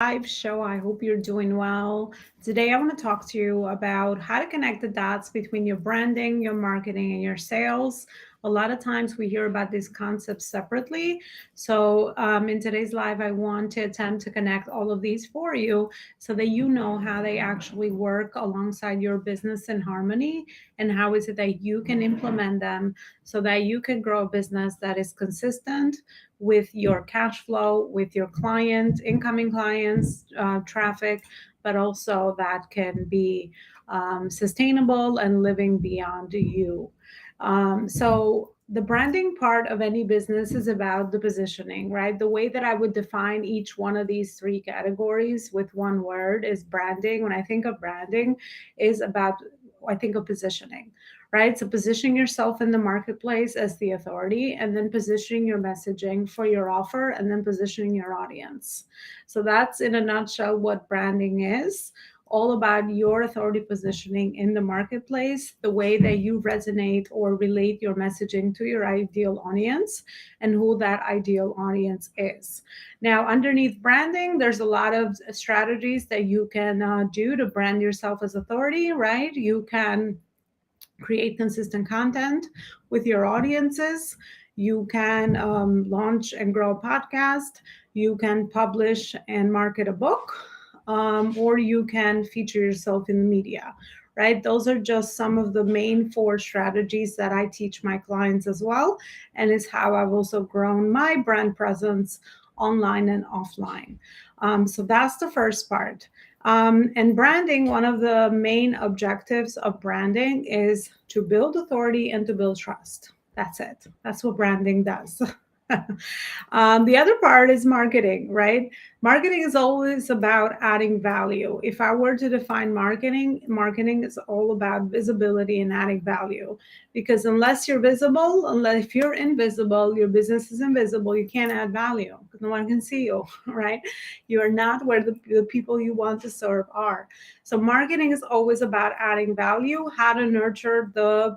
live show. I hope you're doing well. Today, I want to talk to you about how to connect the dots between your branding, your marketing, and your sales. A lot of times we hear about these concepts separately. So, in today's live, I want to attempt to connect all of these for you so that you know how they actually work alongside your business in harmony and how is it that you can implement them so that you can grow a business that is consistent with your cash flow, with your client, incoming clients, traffic, but also that can be sustainable and living beyond you. So, the branding part of any business is about the positioning, right? The way that I would define each one of these three categories with one word is branding. When I think of branding, is about I think of positioning, right? So positioning yourself in the marketplace as the authority, and then positioning your messaging for your offer, and then positioning your audience. So that's in a nutshell what branding is. All about your authority positioning in the marketplace, the way that you resonate or relate your messaging to your ideal audience, and who that ideal audience is. Now, underneath branding, there's a lot of strategies that you can do to brand yourself as authority, right? You can create consistent content with your audiences. You can launch and grow a podcast. You can publish and market a book, or you can feature yourself in the media, right? Those are just some of the main four strategies that I teach my clients as well. And it's how I've also grown my brand presence online and offline. So that's the first part. And branding, one of the main objectives of branding is to build authority and to build trust. That's it. That's what branding does. The other part is marketing, right? Marketing is always about adding value. If I were to define marketing, marketing is all about visibility and adding value. Because unless you're visible, unless if you're invisible, your business is invisible, you can't add value because no one can see you, right? You are not where the people you want to serve are. So marketing is always about adding value, how to nurture the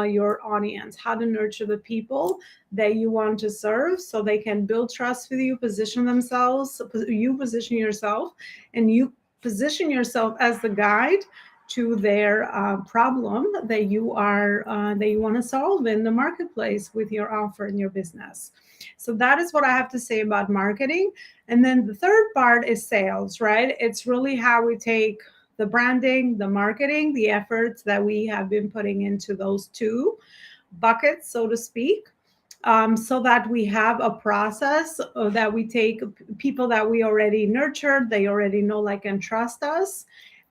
your audience, how to nurture the people that you want to serve so they can build trust with you, position themselves, you position yourself, and you position yourself as the guide to their problem that you want to solve in the marketplace with your offer and your business. So that is what I have to say about marketing. And then the third part is sales, right? It's really how we take the branding, the marketing, the efforts that we have been putting into those two buckets, so to speak, so that we have a process that we take people that we already nurtured, they already know, like, and trust us,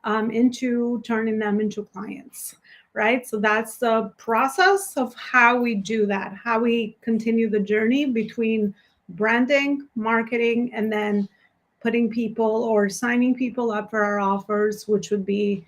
into turning them into clients, right? So that's the process of how we do that, how we continue the journey between branding, marketing, and then putting people or signing people up for our offers, which would be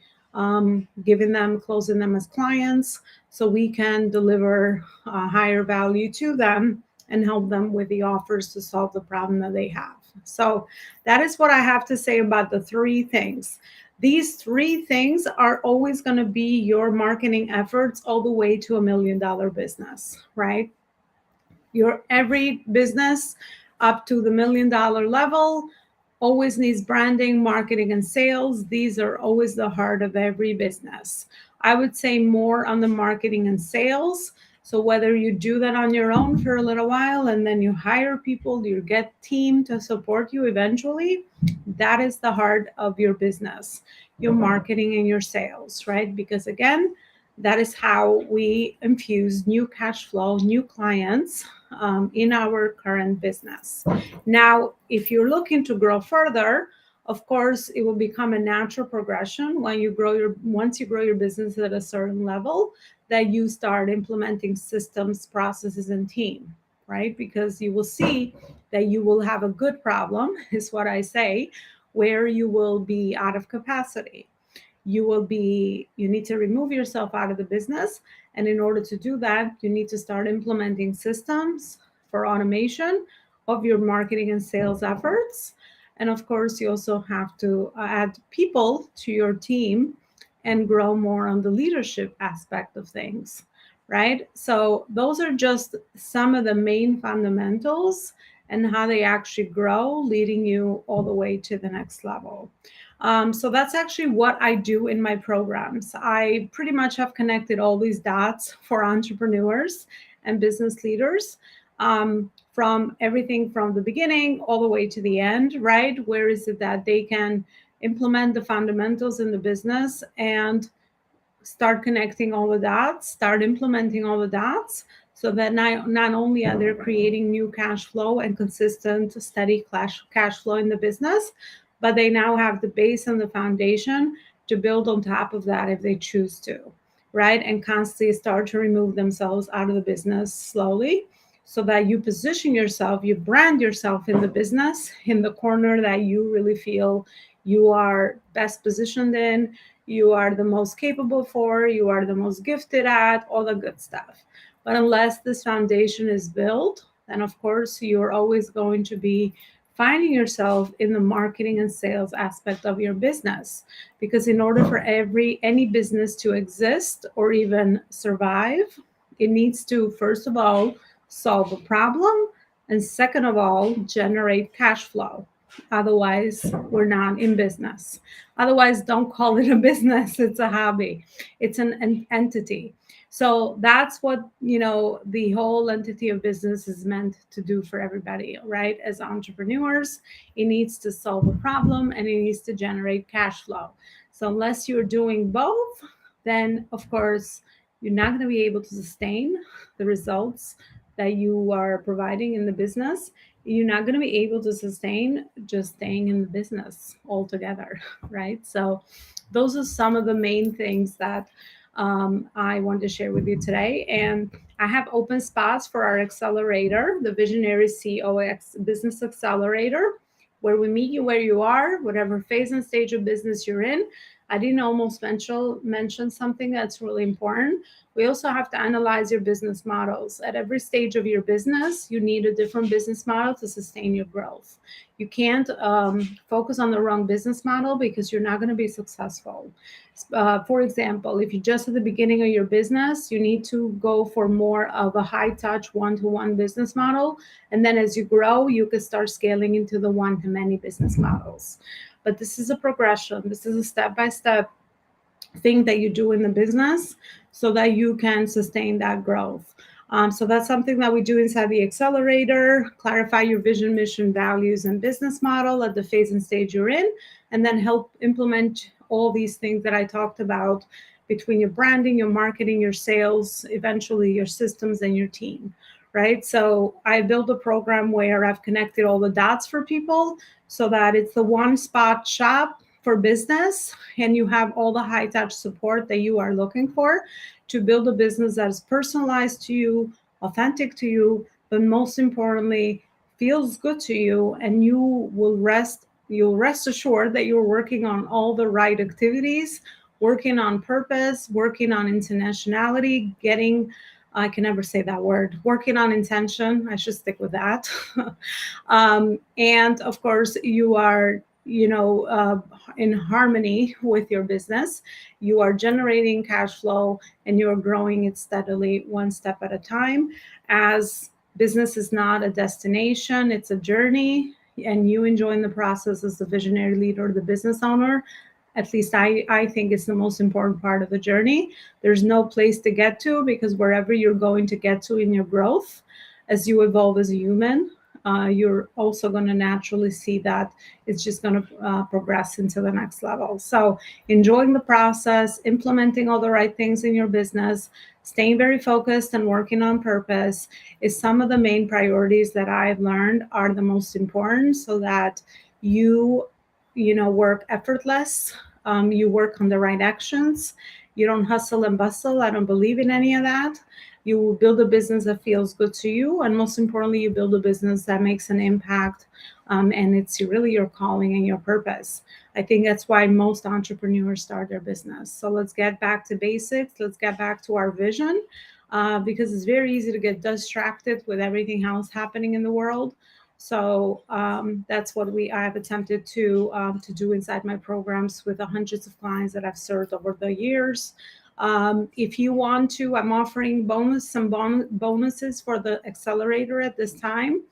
giving them, closing them as clients so we can deliver higher value to them and help them with the offers to solve the problem that they have. So that is what I have to say about the three things. These three things are always going to be your marketing efforts all the way to $1 million business, right? Your every business up to the $1 million level always needs branding, marketing, and sales. These are always the heart of every business. I would say more on the marketing and sales. So whether you do that on your own for a little while and then you hire people, you get team to support you eventually, that is the heart of your business, your marketing and your sales, right? Because again, that is how we infuse new cash flow, new clients in our current business. Now, if you're looking to grow further, of course, it will become a natural progression when you grow your once you grow your business at a certain level that you start implementing systems, processes, and team, right? Because you will see that you will have a good problem, is what I say, where you will be out of capacity. You need to remove yourself out of the business, and in order to do that you need to start implementing systems for automation of your marketing and sales efforts. And of course you also have to add people to your team and grow more on the leadership aspect of things, right? So those are just some of the main fundamentals, and how they actually grow, leading you all the way to the next level. So that's actually what I do in my programs. I pretty much have connected all these dots for entrepreneurs and business leaders, from everything from the beginning all the way to the end, right? Where is it that they can implement the fundamentals in the business and start connecting all the dots, start implementing all the dots, so that not only are they creating new cash flow and consistent, steady cash flow in the business, but they now have the base and the foundation to build on top of that if they choose to, right? And constantly start to remove themselves out of the business slowly, so that you position yourself, you brand yourself in the business in the corner that you really feel you are best positioned in, you are the most capable for, you are the most gifted at, all the good stuff. But unless this foundation is built, then of course you're always going to be finding yourself in the marketing and sales aspect of your business. Because in order for any business to exist or even survive, it needs to, first of all, solve a problem, and second of all, generate cash flow. Otherwise, we're not in business. Otherwise, don't call it a business. It's a hobby. It's an entity. So that's what, the whole entity of business is meant to do for everybody, right? As entrepreneurs, it needs to solve a problem and it needs to generate cash flow. So unless you're doing both, then of course you're not going to be able to sustain the results that you are providing in the business. You're not going to be able to sustain just staying in the business altogether, right? So those are some of the main things that I want to share with you today. And I have open spots for our accelerator, the Visionary COX Business Accelerator, where we meet you where you are, whatever phase and stage of business you're in. I didn't almost mention something that's really important. We also have to analyze your business models. At every stage of your business, you need a different business model to sustain your growth. You can't focus on the wrong business model because you're not going to be successful. For example, if you're just at the beginning of your business, you need to go for more of a high touch one-to-one business model. And then as you grow, you can start scaling into the one-to-many business models. But this is a progression. This is a step-by-step thing that you do in the business so that you can sustain that growth. So that's something that we do inside the accelerator: clarify your vision, mission, values, and business model at the phase and stage you're in, and then help implement all these things that I talked about between your branding, your marketing, your sales, eventually your systems and your team, right? So I built a program where I've connected all the dots for people so that it's the one spot shop for business, and you have all the high touch support that you are looking for to build a business that is personalized to you, authentic to you, but most importantly, feels good to you, and you'll rest assured that you're working on all the right activities, working on purpose, working on internationality, getting, I can never say that word, working on intention. I should stick with that. And of course, you are, in harmony with your business. You are generating cash flow and you're growing it steadily, one step at a time. As business is not a destination, it's a journey, and you enjoying the process as the visionary leader, the business owner. At least I think it's the most important part of the journey. There's no place to get to, because wherever you're going to get to in your growth, as you evolve as a human, you're also going to naturally see that it's just going to progress into the next level. So enjoying the process, implementing all the right things in your business, staying very focused and working on purpose is some of the main priorities that I've learned are the most important, so that you work effortless. You work on the right actions. You don't hustle and bustle. I don't believe in any of that. You build a business that feels good to you, and most importantly, you build a business that makes an impact, and it's really your calling and your purpose. I think that's why most entrepreneurs start their business. So let's get back to basics. Let's get back to our vision, because it's very easy to get distracted with everything else happening in the world. So that's what I have attempted to do inside my programs with the hundreds of clients that I've served over the years. If you want to, I'm offering bonuses for the accelerator at this time.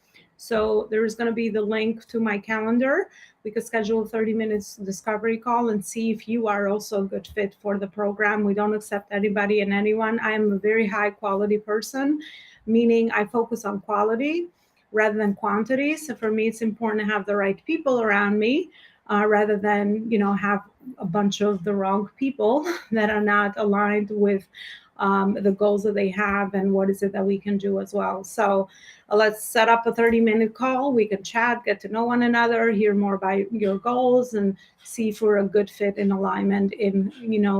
So there is going to be the link to my calendar. We could schedule a 30 minutes discovery call and see if you are also a good fit for the program. We don't accept anybody and anyone. I am a very high quality person, meaning I focus on quality rather than quantity. So for me, it's important to have the right people around me, rather than have a bunch of the wrong people that are not aligned with the goals that they have and what is it that we can do as well. So let's set up a 30-minute call. We can chat, get to know one another, hear more about your goals, and see if we're a good fit in alignment in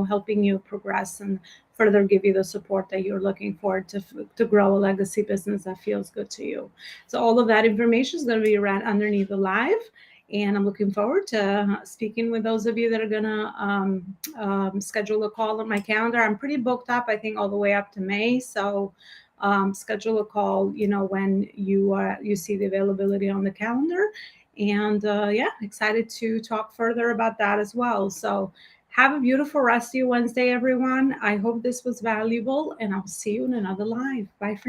helping you progress and further give you the support that you're looking for to grow a legacy business that feels good to you. So all of that information is going to be right underneath the live. And I'm looking forward to speaking with those of you that are going to schedule a call on my calendar. I'm pretty booked up, I think, all the way up to May. So schedule a call, when you see the availability on the calendar. And yeah, excited to talk further about that as well. So have a beautiful rest of your Wednesday, everyone. I hope this was valuable, and I'll see you in another live. Bye for now.